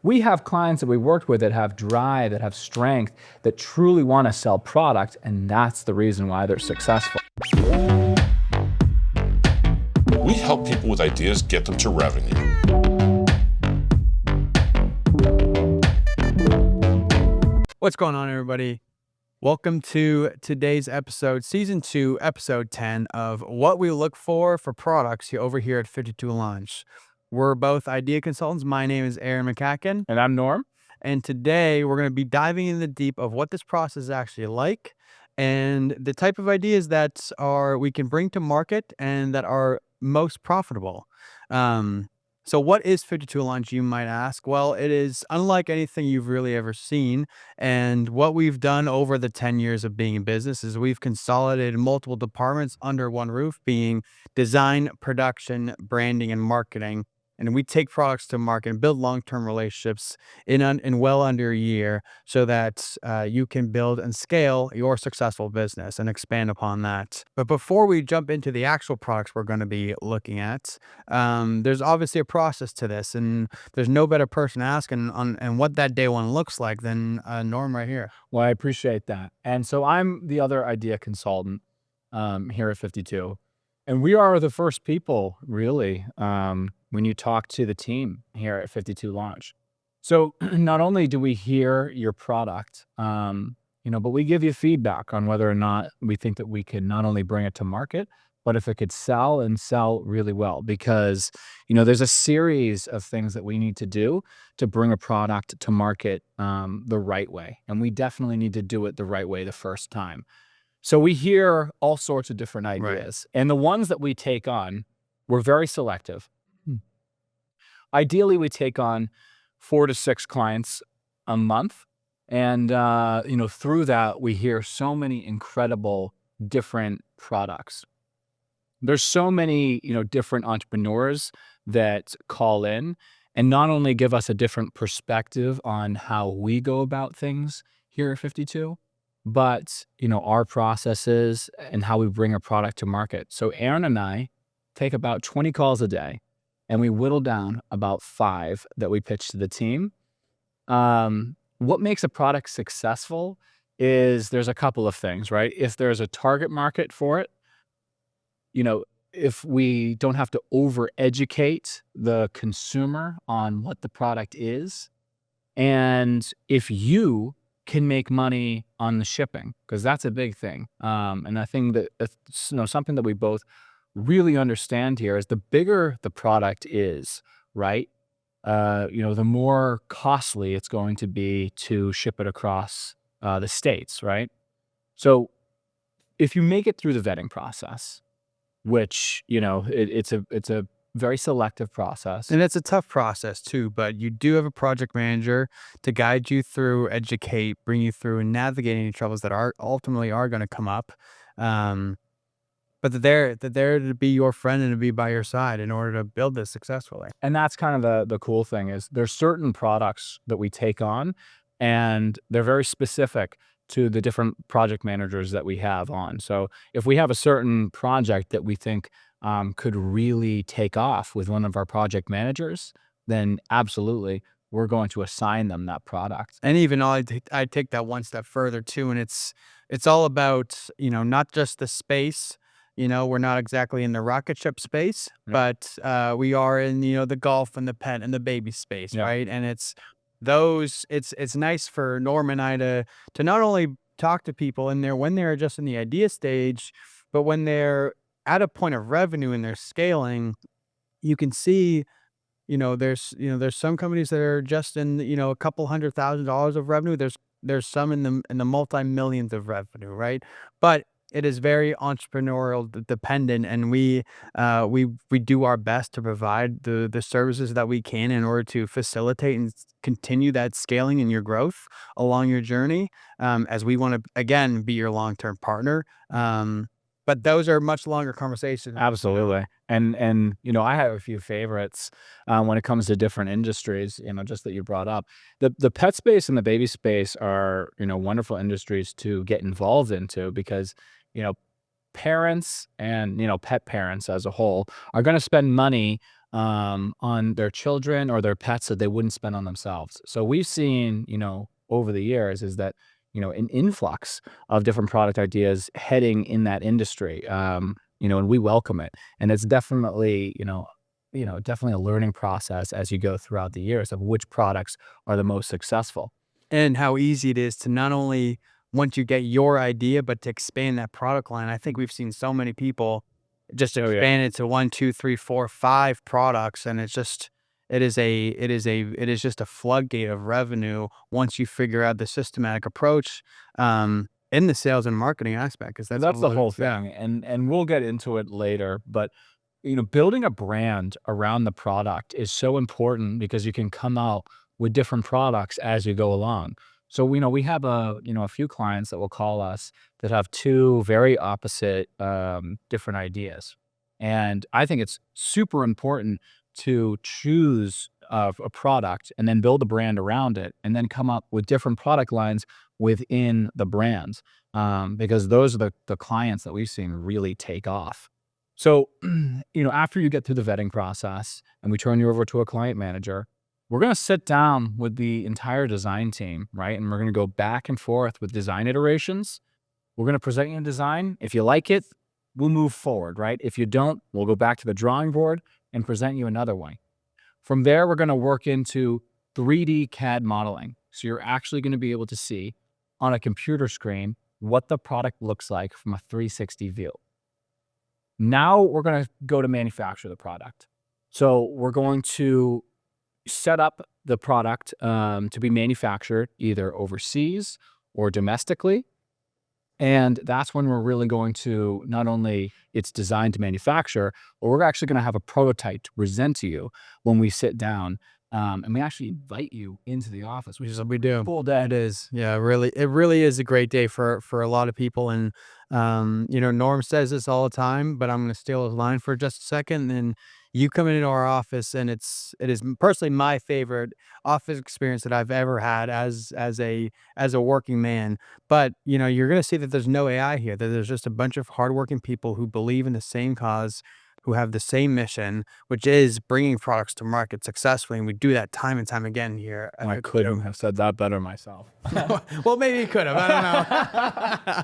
we have clients that we worked with that have drive, that have strength, that truly want to sell product, and that's the reason why they're successful. We help people with ideas get them to revenue. What's going on, everybody? Welcome to today's episode, Season 2, Episode 10 of What We Look For Products over here at 52 Launch. We're both idea consultants. My name is Aaron McCacken. And I'm Norm. And today we're going to be diving in the deep of what this process is actually like and the type of ideas that we can bring to market and that are most profitable. So what is 52 Launch, you might ask? Well, it is unlike anything you've really ever seen. And what we've done over the 10 years of being in business is we've consolidated multiple departments under one roof, being design, production, branding, and marketing. And we take products to market and build long-term relationships in well under a year so that you can build and scale your successful business and expand upon that. But before we jump into the actual products we're going to be looking at, there's obviously a process to this, and there's no better person asking on what that day one looks like than Norm right here. Well, I appreciate that. And so I'm the other idea consultant here at 52. And we are the first people, really, when you talk to the team here at 52 Launch. So not only do we hear your product, but we give you feedback on whether or not we think that we can not only bring it to market, but if it could sell and sell really well. Because, there's a series of things that we need to do to bring a product to market the right way. And we definitely need to do it the right way the first time. So we hear all sorts of different ideas. Right. And the ones that we take on, we're very selective. Ideally, we take on 4 to 6 clients a month. And, through that, we hear so many incredible different products. There's so many, different entrepreneurs that call in and not only give us a different perspective on how we go about things here at 52, but, our processes and how we bring a product to market. So Aaron and I take about 20 calls a day, and we whittle down about 5 that we pitch to the team. What makes a product successful is there's a couple of things, right? If there's a target market for it, if we don't have to over-educate the consumer on what the product is, and if you can make money on the shipping, because that's a big thing. And I think that something that we both really understand here is the bigger the product is, right? The more costly it's going to be to ship it across the states, right? So if you make it through the vetting process, which it's a very selective process. And it's a tough process too, but you do have a project manager to guide you through, educate, bring you through, and navigate any troubles that ultimately are going to come up. But they're there to be your friend and to be by your side in order to build this successfully. And that's kind of the cool thing is there's certain products that we take on, and they're very specific to the different project managers that we have on. So if we have a certain project that we think could really take off with one of our project managers, then absolutely we're going to assign them that product. And even I take that one step further too, and it's all about not just the space. We're not exactly in the rocket ship space, but we are in the golf and the pet and the baby space, right? And it's nice for Norm and I to not only talk to people in there when they're just in the idea stage, but when they're at a point of revenue and they're scaling. You can see, there's some companies that are just in, a couple $100,000 of revenue. There's some in the multi-millions of revenue, right? But it is very entrepreneurial dependent, and we do our best to provide the services that we can in order to facilitate and continue that scaling and your growth along your journey, as we want to, again, be your long-term partner. But those are much longer conversations. Absolutely. And I have a few favorites when it comes to different industries, just that you brought up. The pet space and the baby space are, wonderful industries to get involved into because, parents and, pet parents as a whole are going to spend money on their children or their pets that they wouldn't spend on themselves. So we've seen, over the years is that, an influx of different product ideas heading in that industry. And we welcome it. And it's definitely, definitely a learning process as you go throughout the years of which products are the most successful. And how easy it is to not only once you get your idea, but to expand that product line. I think we've seen so many people just Oh yeah. expand it to 1, 2, 3, 4, 5 products, and it is just a floodgate of revenue once you figure out the systematic approach in the sales and marketing aspect, because that's That's the what whole it's thing. And we'll get into it later, but building a brand around the product is so important because you can come out with different products as you go along. So, we have a few clients that will call us that have two very opposite, different ideas. And I think it's super important to choose a product and then build a brand around it and then come up with different product lines within the brands. Because those are the clients that we've seen really take off. So, after you get through the vetting process and we turn you over to a client manager, we're going to sit down with the entire design team, right? And we're going to go back and forth with design iterations. We're going to present you a design. If you like it, we'll move forward, right? If you don't, we'll go back to the drawing board and present you another one. From there, we're going to work into 3D CAD modeling. So you're actually going to be able to see on a computer screen what the product looks like from a 360 view. Now we're going to go to manufacture the product. So we're going to set up the product to be manufactured either overseas or domestically. And that's when we're really going to not only it's designed to manufacture, but we're actually going to have a prototype to present to you when we sit down. And we actually invite you into the office, which is a we do. cool day. It is. Yeah, it really is a great day for a lot of people. And Norm says this all the time, but I'm going to steal his line for just a second. And you come into our office, and it is personally my favorite office experience that I've ever had as a working man. But you're going to see that there's no AI here. That there's just a bunch of hardworking people who believe in the same cause, who have the same mission, which is bringing products to market successfully, and we do that time and time again here. I couldn't have said that better myself. Well, maybe you could have. I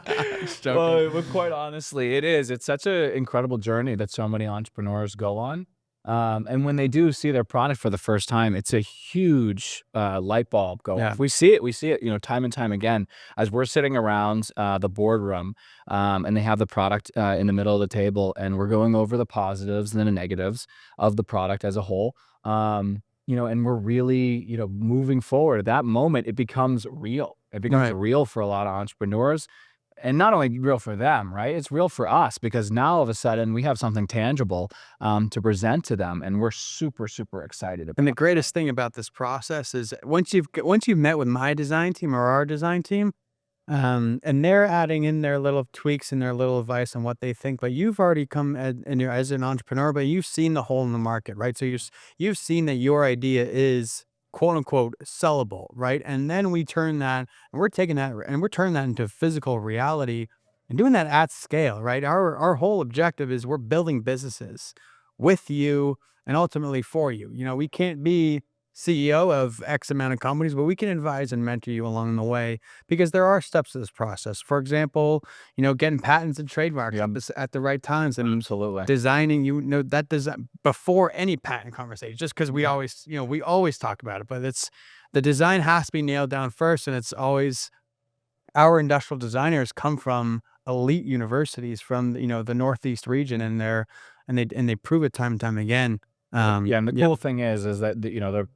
don't know. Just joking. Well, but quite honestly, it is. It's such an incredible journey that so many entrepreneurs go on. And when they do see their product for the first time, it's a huge light bulb go Yeah. off. We see it, time and time again as we're sitting around the boardroom, and they have the product in the middle of the table, and we're going over the positives and the negatives of the product as a whole. And we're really, moving forward. At that moment, it becomes real. It becomes Right. real for a lot of entrepreneurs. And not only real for them, right? It's real for us because now all of a sudden we have something tangible to present to them, and we're super, super excited about And the it. greatest thing about this process is once you've met with my design team or our design team, and they're adding in their little tweaks and their little advice on what they think, but you've already come as an entrepreneur, but you've seen the hole in the market, right? So you've seen that your idea is quote unquote sellable, right? And then we turn that and we're taking that and we're turning that into physical reality and doing that at scale, right? Our whole objective is we're building businesses with you and ultimately for you. We can't be CEO of X amount of companies, but we can advise and mentor you along the way because there are steps to this process. For example, getting patents and trademarks Yeah. at the right times and Absolutely. designing, that design before any patent conversation, just because we always talk about it, but the design has to be nailed down first. And it's always our industrial designers come from elite universities from, the Northeast region, and they prove it time and time again. Yeah, and the cool thing is that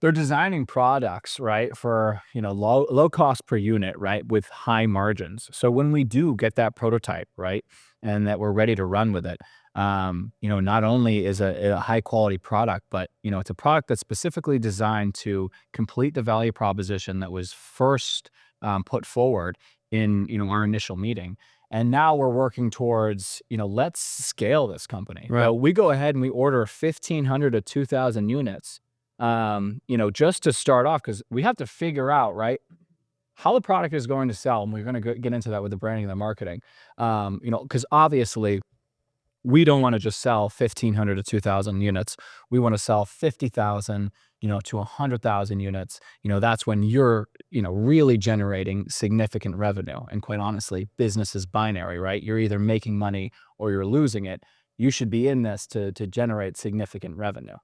they're designing products, right, for low cost per unit, right, with high margins. So when we do get that prototype, right, and that we're ready to run with it, not only is a high quality product, but it's a product that's specifically designed to complete the value proposition that was first put forward in our initial meeting. And now we're working towards, let's scale this company. Right. So we go ahead and we order 1,500 to 2,000 units, just to start off, because we have to figure out, right, how the product is going to sell. And we're going to get into that with the branding and the marketing, because obviously we don't want to just sell 1,500 to 2,000 units. We want to sell 50,000, to 100,000 units. That's when you're, really generating significant revenue. And quite honestly, business is binary, right? You're either making money or you're losing it. You should be in this to generate significant revenue.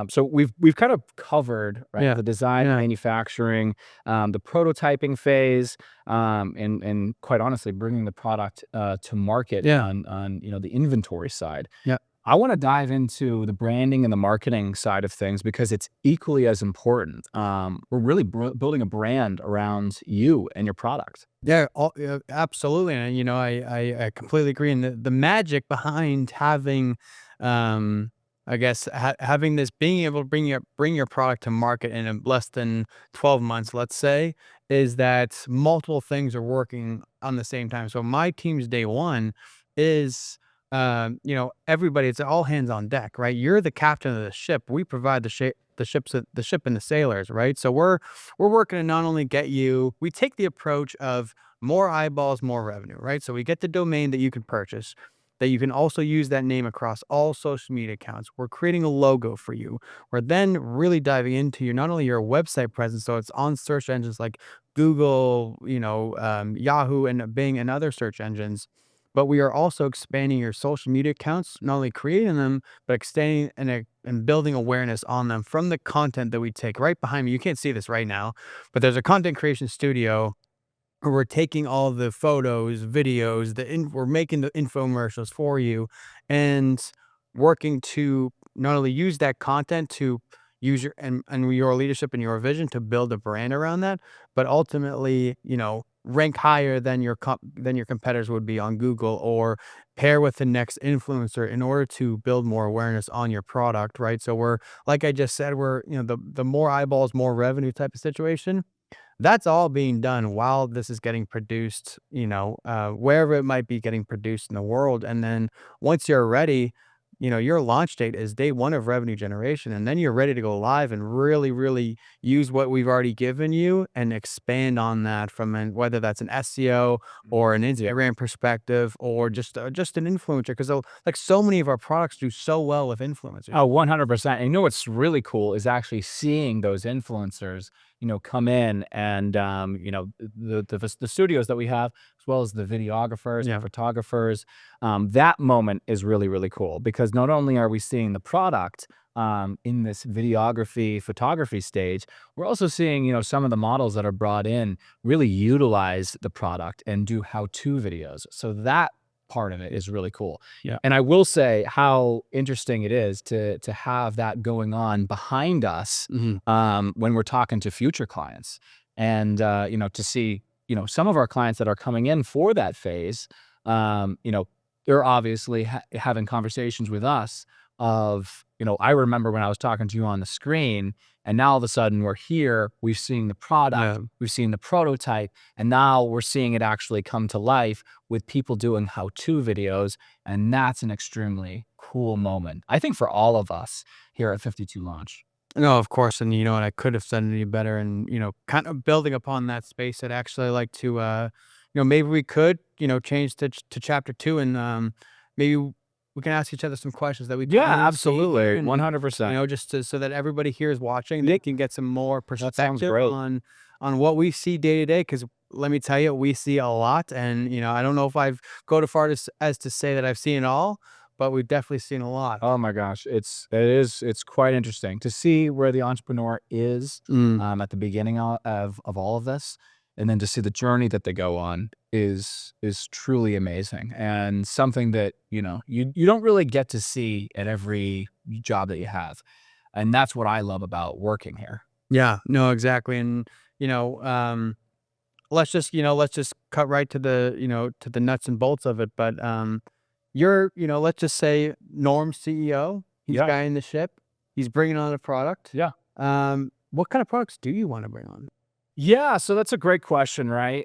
So we've kind of covered, right, Yeah. the design, Yeah. manufacturing, the prototyping phase, and quite honestly, bringing the product to market Yeah. on the inventory side. Yeah. I want to dive into the branding and the marketing side of things because it's equally as important. We're really building a brand around you and your product. Yeah, yeah, absolutely. And I completely agree. And the magic behind having, I guess, having this, being able to bring your product to market in less than 12 months, let's say, is that multiple things are working on the same time. So my team's day one is, everybody. It's all hands on deck, right? You're the captain of the ship. We provide the ship and the sailors, right? So we're working to not only get you. We take the approach of more eyeballs, more revenue, right? So we get the domain that you can purchase, that you can also use that name across all social media accounts. We're creating a logo for you. We're then really diving into not only your website presence, so it's on search engines like Google, Yahoo, and Bing, and other search engines. But we are also expanding your social media accounts, not only creating them, but extending and building awareness on them from the content that we take right behind me. You can't see this right now, but there's a content creation studio where we're taking all the photos, videos, we're making the infomercials for you, and working to not only use that content to use and your leadership and your vision to build a brand around that, but ultimately, rank higher than your competitors would be on Google, or pair with the next influencer in order to build more awareness on your product, right? So we're, like I just said, we're, the more eyeballs, more revenue type of situation. That's all being done while this is getting produced, wherever it might be getting produced in the world. And then once you're ready, your launch date is day one of revenue generation. And then you're ready to go live and really, really use what we've already given you and expand on that whether that's an SEO or an Yeah. Instagram perspective, or just an influencer. Because like so many of our products do so well with influencers. Oh, 100%. And what's really cool is actually seeing those influencers, come in and, the studios that we have, as well as the videographers Yeah. and photographers. That moment is really, really cool because not only are we seeing the product in this videography, photography stage, we're also seeing, some of the models that are brought in really utilize the product and do how-to videos. So that part of it is really cool. Yeah. And I will say how interesting it is to have that going on behind us Mhm. when we're talking to future clients, and to see some of our clients that are coming in for that phase. Um, you know, they're obviously having conversations with us. I remember when I was talking to you on the screen, and now all of a sudden we're here. We've seen the product, Yeah. we've seen the prototype, and now we're seeing it actually come to life with people doing how-to videos. And that's an extremely cool moment, I think, for all of us here at 52 Launch. No, of course, and and I could have said it any better, and kind of building upon that space, I'd actually like to, maybe we could, change to chapter two, and maybe we can ask each other some questions that we Yeah, currently see, absolutely. and 100%. just so that everybody here is watching, Yeah, they can get some more that sounds perspective great. on what we see day to day. Because let me tell you, we see a lot, and I don't know if I've go to far as to say that I've seen it all, but we've definitely seen a lot. Oh my gosh, it's quite interesting to see where the entrepreneur is Mm. at the beginning of all of this, and then to see the journey that they go on is truly amazing, and something that you don't really get to see at every job that you have, and that's what I love about working here. Yeah, no, exactly. And, let's just cut right to the nuts and bolts of it. But you're, let's just say Norm's CEO, he's Yeah, guiding the ship, he's bringing on a product. yeah. What kind of products do you want to bring on? Yeah, so that's a great question, right?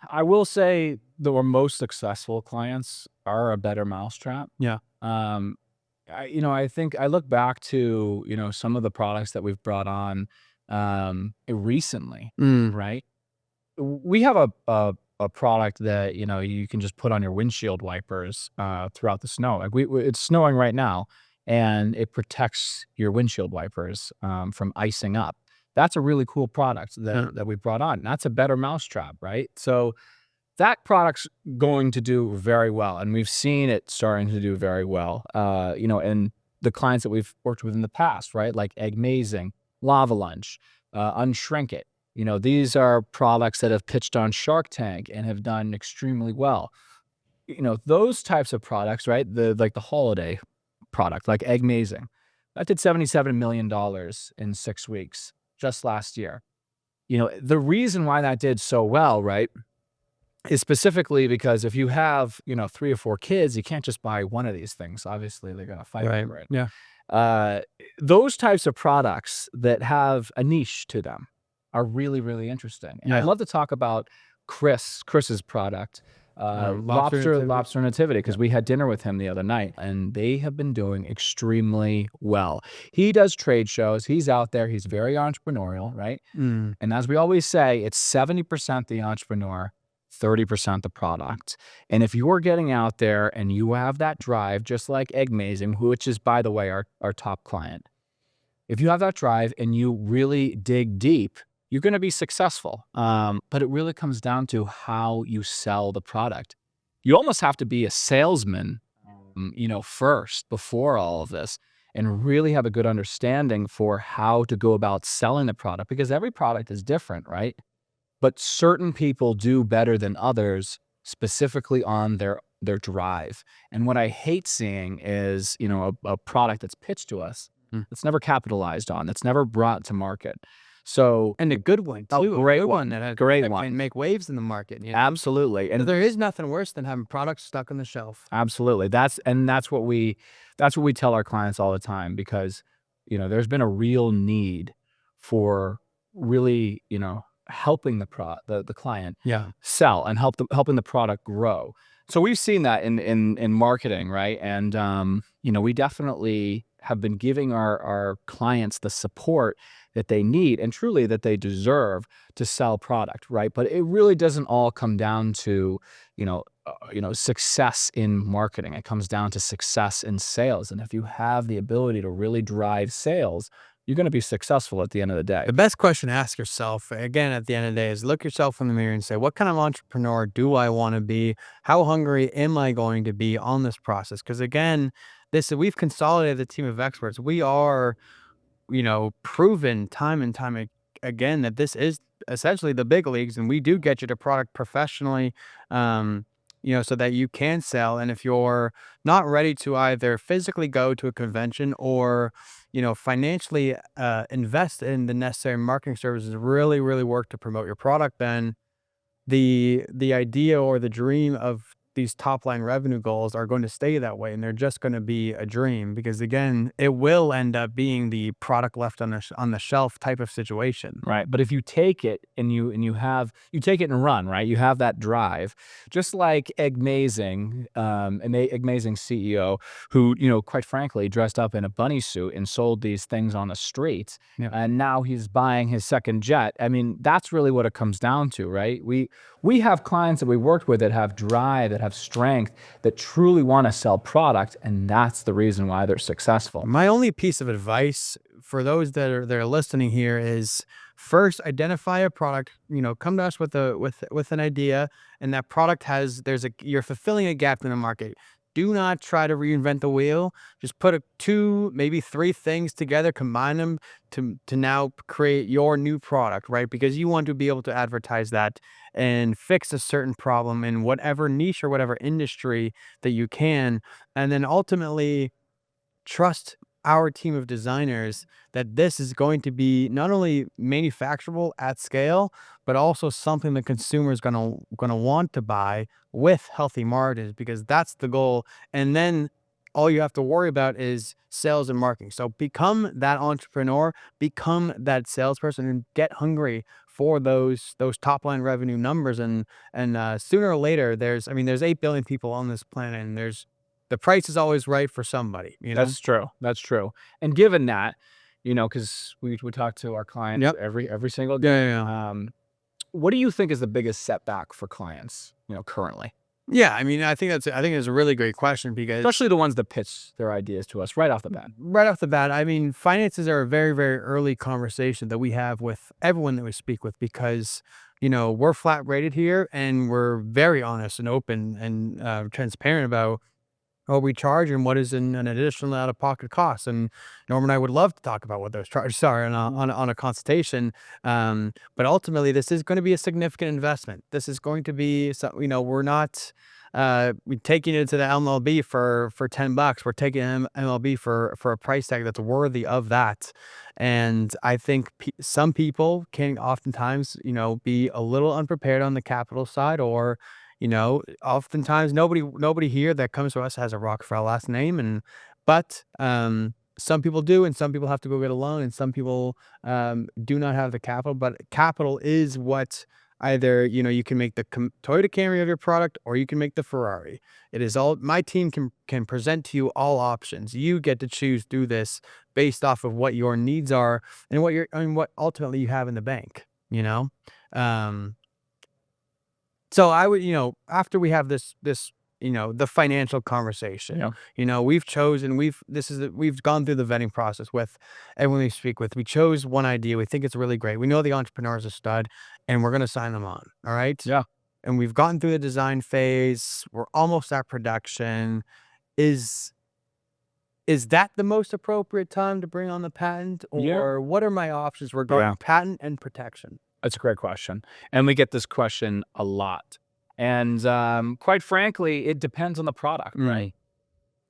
I will say the most successful clients are a better mousetrap. Yeah. Um, I think I look back to, some of the products that we've brought on recently, Mm. right? We have a a product that, you know, you can just put on your windshield wipers throughout the snow. Like it's snowing right now, and it protects your windshield wipers from icing up. That's a really cool product that we brought on. That's a better mousetrap, right? So that product's going to do very well, and we've seen it starting to do very well. You know, and the clients that we've worked with in the past, right? Like Egg-Mazing, Lava Lunch, Unshrink It. You know, these are products that have pitched on Shark Tank and have done extremely well. You know, those types of products, right? Like the holiday product, like Egg-Mazing, that did $77 million in 6 weeks just last year. You know, the reason why that did so well, right, is specifically because if you have, you know, 3 or 4 kids, you can't just buy one of these things. Obviously, they're gonna fight Right. over it. Yeah. Uh, those types of products that have a niche to them are really, really interesting. And I'd Yeah. love to talk about Chris's product, Lobster Nativity. Lobster Nativity, Yeah. because we had dinner with him the other night, and they have been doing extremely well. He does trade shows. He's out there. He's very entrepreneurial, right? Mm. And as we always say, it's 70% the entrepreneur, 30% the product. And if you're getting out there and you have that drive, just like Egg-Mazing, which is, by the way, our top client, if you have that drive and you really dig deep, you're going to be successful. But it really comes down to how you sell the product. You almost have to be a salesman, you know, first before all of this, and really have a good understanding for how to go about selling the product, because every product is different, right? But certain people do better than others, specifically on their drive. And what I hate seeing is, you know, a product that's pitched to us Mm. that's never capitalized on, that's never brought to market. So And a good one a too. great a good one, that has, great that one. can make waves in the market. You know? Absolutely. And There is nothing worse than having products stuck on the shelf. absolutely. That's what we tell our clients all the time, because, you know, there's been a real need for really, you know, helping the client Yeah. sell and helping the product grow. So we've seen that in marketing, right? And you know, we definitely have been giving our clients the support that they need and truly that they deserve to sell product, right? But it really doesn't all come down to, you know, success in marketing. It comes down to success in sales. And if you have the ability to really drive sales, you're going to be successful at the end of the day. The best question to ask yourself, again, at the end of the day, is look yourself in the mirror and say, what kind of entrepreneur do I want to be? How hungry am I going to be on this process? Because again, we've consolidated the team of experts. We are, proven time and time again that this is essentially the big leagues, and we do get you to product professionally, so that you can sell. And if you're not ready to either physically go to a convention or, financially invest in the necessary marketing services, really, really work to promote your product, then the idea or the dream of these top line revenue goals are going to stay that way, and they're just going to be a dream, because again, it will end up being the product left on the shelf type of situation. Right. But if you take it and you take it and run, right? You have that drive, just like Egg-Mazing, Egg-Mazing CEO, who, quite frankly, dressed up in a bunny suit and sold these things on the street. Yeah. And now he's buying his second jet. I mean, that's really what it comes down to, right? We have clients that we worked with that have drive, that have strength, that truly want to sell product, and that's the reason why they're successful. My only piece of advice for those that are listening here is, first, identify a product. Come to us with an idea, and that product you're fulfilling a gap in the market. Do not try to reinvent the wheel. Just put 2, maybe 3 things together, combine them to now create your new product, right? Because you want to be able to advertise that and fix a certain problem in whatever niche or whatever industry that you can. And then ultimately, trust our team of designers that this is going to be not only manufacturable at scale, but also something the consumer is gonna want to buy with healthy margins, because that's the goal. And then all you have to worry about is sales and marketing. So become that entrepreneur, become that salesperson, and get hungry for those top line revenue numbers. And sooner or later, there's 8 billion people on this planet, and the price is always right for somebody. That's true. That's true. And given that, because we talk to our clients Yep. every single day. Yeah. what do you think is the biggest setback for clients, currently? Yeah, I mean, I think it's a really great question because Especially the ones that pitch their ideas to us right off the bat. right off the bat, I mean, finances are a very, very early conversation that we have with everyone that we speak with because, we're flat rated here and we're very honest and open and transparent about what we charge and what is an additional out of pocket cost. And Norm and I would love to talk about what those charges are on a consultation. But ultimately, this is going to be a significant investment. This is going to be, so, we're not we taking it to the MLB for $10. We're taking MLB for a price tag that's worthy of that. And I think some people can oftentimes, be a little unprepared on the capital side, or oftentimes nobody here that comes to us has a Rockefeller last name, but some people do, and some people have to go get a loan, and some people do not have the capital. But capital is what either you can make the Toyota Camry of your product, or you can make the Ferrari. It is all my team can present to you all options. You get to choose through this based off of what your needs are and what ultimately you have in the bank. Um, so I would, after we have this, the financial conversation, Yeah. we've gone through the vetting process with everyone we speak with. We chose one idea. We think it's really great. We know the entrepreneur is a stud and we're going to sign them on. All right. Yeah. And we've gotten through the design phase. We're almost at production. Is that the most appropriate time to bring on the patent, Yeah. or what are my options regarding Yeah. patent and protection? That's a great question. And we get this question a lot. And quite frankly, it depends on the product, right?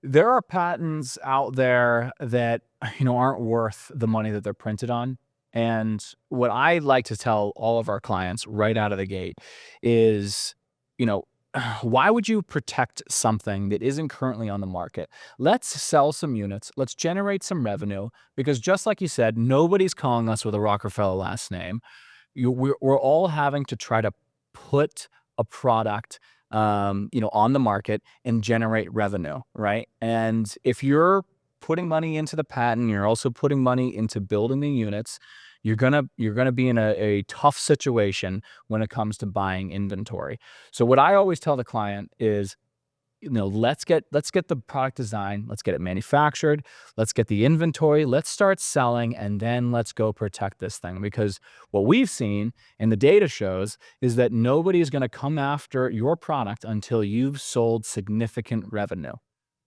There are patents out there that, aren't worth the money that they're printed on. And what I like to tell all of our clients right out of the gate is, you know, why would you protect something that isn't currently on the market? Let's sell some units. Let's generate some revenue, because just like you said, nobody's calling us with a Rockefeller last name. We're all having to try to put a product, on the market and generate revenue, right? And if you're putting money into the patent, you're also putting money into building the units. You're gonna be in a tough situation when it comes to buying inventory. So what I always tell the client is, let's get the product design, let's get it manufactured, let's get the inventory, let's start selling, and then let's go protect this thing. Because what we've seen and the data shows is that nobody is going to come after your product until you've sold significant revenue.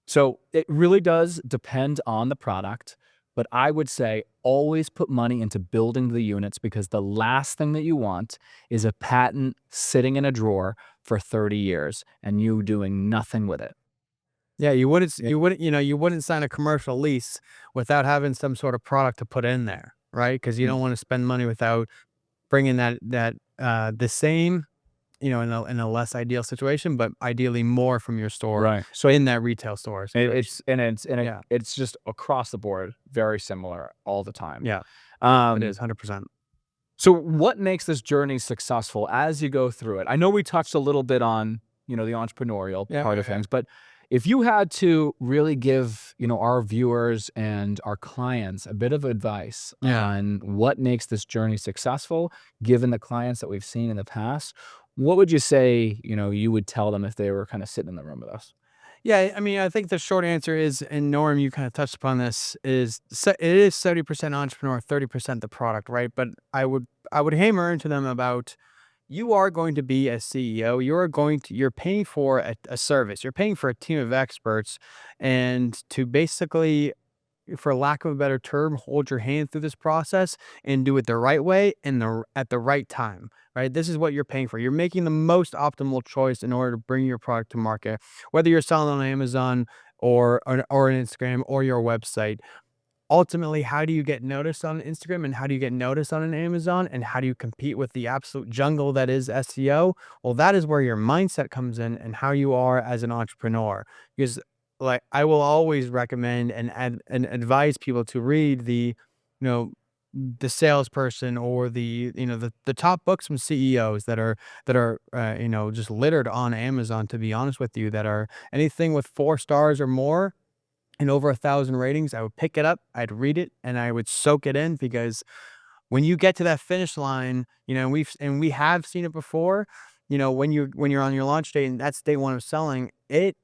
So it really does depend on the product, but I would say always put money into building the units, because the last thing that you want is a patent sitting in a drawer for 30 years and you doing nothing with it. Yeah, Yeah. you wouldn't sign a commercial lease without having some sort of product to put in there, right? Because you Mm. don't want to spend money without bringing the same, in a less ideal situation, but ideally more from your store Right. So in that retail store situation. Yeah, it's just across the board very similar all the time. yeah, it Um, is 100%. So what makes this journey successful as you go through it? I know we touched a little bit on, the entrepreneurial Yeah, part of things, but if you had to really give, our viewers and our clients a bit of advice yeah. on what makes this journey successful, given the clients that we've seen in the past, what would you say, you would tell them if they were kind of sitting in the room with us? Yeah, I mean, I think the short answer is, and Norm, you kind of touched upon this, it is 70% entrepreneur, 30% the product, right? But I would hammer into them about, you are going to be a CEO. You're paying for a service. You're paying for a team of experts, and to basically, for lack of a better term, hold your hand through this process and do it the right way and at the right time, right? This is what you're paying for. You're making the most optimal choice in order to bring your product to market, whether you're selling on Amazon or an Instagram or your website. Ultimately, how do you get noticed on Instagram, and how do you get noticed on an Amazon, and how do you compete with the absolute jungle that is SEO? Well, that is where your mindset comes in and how you are as an entrepreneur. Because, like, I will always recommend and advise people to read the salesperson, or the top books from CEOs that are just littered on Amazon, to be honest with you, that are anything with 4 stars or more and over 1,000 ratings. I would pick it up, I'd read it, and I would soak it in, because when you get to that finish line, we have seen it before, when you're on your launch day and that's day one of selling, it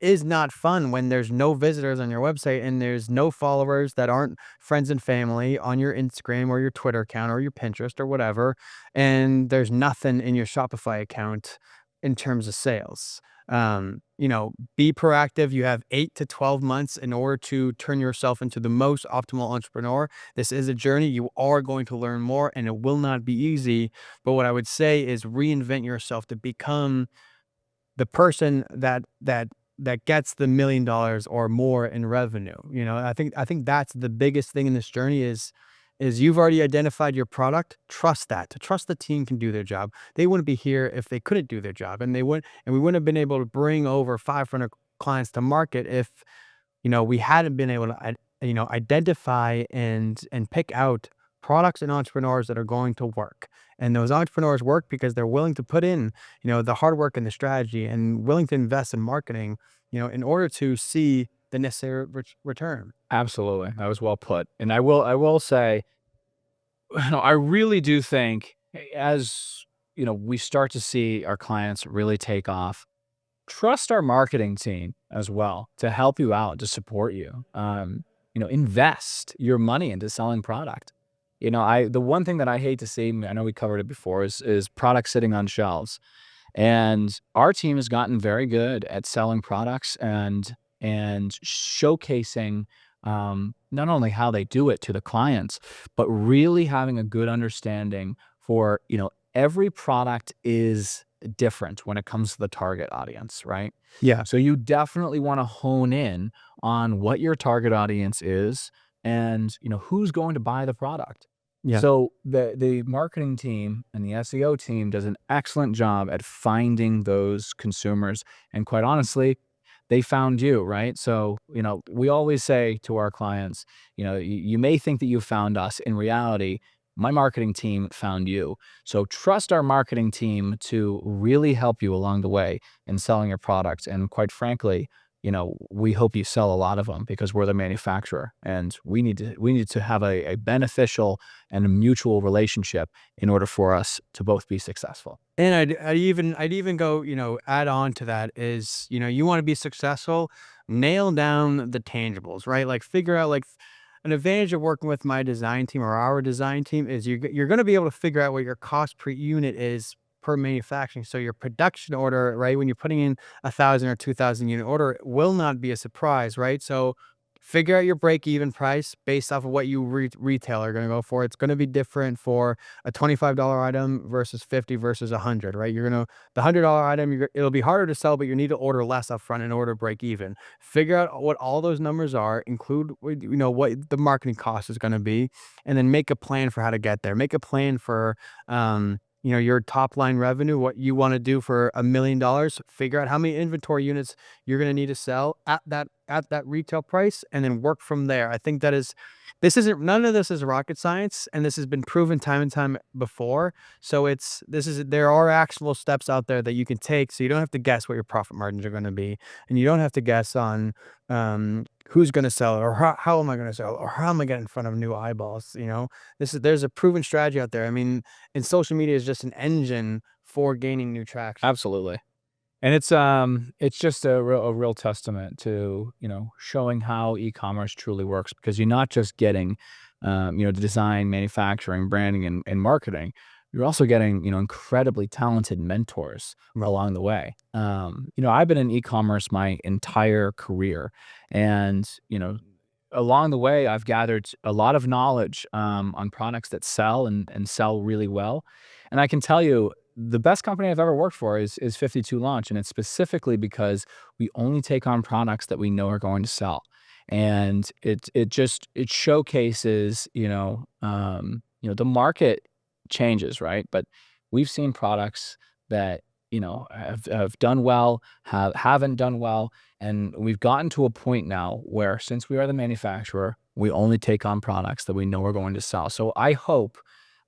is not fun when there's no visitors on your website and there's no followers that aren't friends and family on your Instagram or your Twitter account or your Pinterest or whatever, and there's nothing in your Shopify account in terms of sales. Be proactive. You have 8 to 12 months in order to turn yourself into the most optimal entrepreneur. This is a journey. You are going to learn more and it will not be easy. But what I would say is reinvent yourself to become the person that gets the $1 million or more in revenue. I think that's the biggest thing in this journey is you've already identified your product. Trust that. To trust the team can do their job. They wouldn't be here if they couldn't do their job, and we wouldn't have been able to bring over 500 clients to market if we hadn't been able to identify and pick out products and entrepreneurs that are going to work. And those entrepreneurs work because they're willing to put in, the hard work and the strategy and willing to invest in marketing, in order to see the necessary return. Absolutely. That was well put. And I will say, I really do think as, we start to see our clients really take off, trust our marketing team as well to help you out, to support you. Invest your money into selling product. The one thing that I hate to see, I know we covered it before, is product sitting on shelves. And our team has gotten very good at selling products and showcasing not only how they do it to the clients, but really having a good understanding for, every product is different when it comes to the target audience, right? Yeah. So you definitely want to hone in on what your target audience is and, who's going to buy the product. Yeah. So the marketing team and the SEO team does an excellent job at finding those consumers. And quite honestly, they found you, right? So, we always say to our clients, you may think that you found us. In reality, my marketing team found you. So trust our marketing team to really help you along the way in selling your products. And quite frankly, we hope you sell a lot of them because we're the manufacturer and we need to have a beneficial and a mutual relationship in order for us to both be successful. And I'd even go, add on to that is, you want to be successful, nail down the tangibles, right? Like figure out like an advantage of working with my design team or our design team is you're going to be able to figure out what your cost per unit is per manufacturing. So your production order, right, when you're putting in 1,000 or 2,000 unit order, it will not be a surprise, right? So figure out your break even price based off of what you retail are going to go for. It's going to be different for a $25 item versus 50 versus 100, right? The $100 item, it'll be harder to sell, but you need to order less upfront in order to break even. Figure out what all those numbers are, include, what the marketing cost is going to be, and then make a plan for how to get there. Make a plan for, your top line revenue, what you want to do for $1 million. Figure out how many inventory units you're going to need to sell at that retail price, and then work from there. I think none of this is rocket science, and this has been proven time and time before. So there are actionable steps out there that you can take, so you don't have to guess what your profit margins are going to be, and you don't have to guess on who's going to sell it, or how am I going to sell it, or how am I getting in front of new eyeballs. There's a proven strategy out there. I mean, and social media is just an engine for gaining new traction. Absolutely. And it's just a real testament to, showing how e-commerce truly works because you're not just getting, the design, manufacturing, branding, and marketing. You're also getting, incredibly talented mentors along the way. I've been in e-commerce my entire career, and along the way, I've gathered a lot of knowledge on products that sell and sell really well. And I can tell you, the best company I've ever worked for is 52 Launch, and it's specifically because we only take on products that we know are going to sell, and it showcases the market changes, right? But we've seen products that have done well, haven't done well, and we've gotten to a point now where since we are the manufacturer, we only take on products that we know are going to sell. So I hope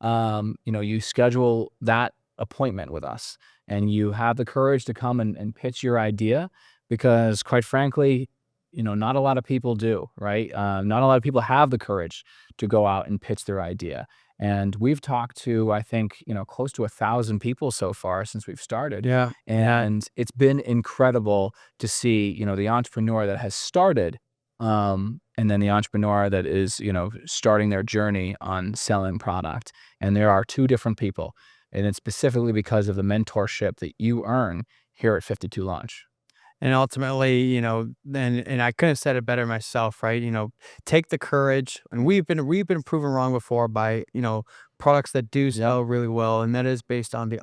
you schedule that appointment with us and you have the courage to come and pitch your idea because quite frankly, not a lot of people do, right? Not a lot of people have the courage to go out and pitch their idea. And we've talked to, I think, close to 1,000 people so far since we've started. Yeah. And it's been incredible to see, the entrepreneur that has started, and then the entrepreneur that is, starting their journey on selling product. And there are two different people. And it's specifically because of the mentorship that you earn here at 52 Launch. And ultimately, and I couldn't have said it better myself, right? Take the courage, and we've been proven wrong before by products that do Yep. sell really well, and that is based on the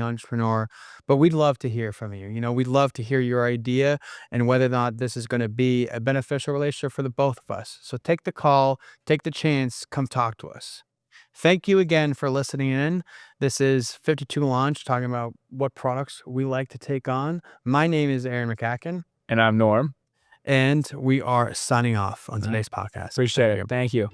entrepreneur. But we'd love to hear from you. We'd love to hear your idea and whether or not this is going to be a beneficial relationship for the both of us. So take the call, take the chance, come talk to us. Thank you again for listening in. This is 52 Launch talking about what products we like to take on. My name is Aaron McCacken, And I'm Norm. and we are signing off on right. today's podcast. Appreciate it. Thank you.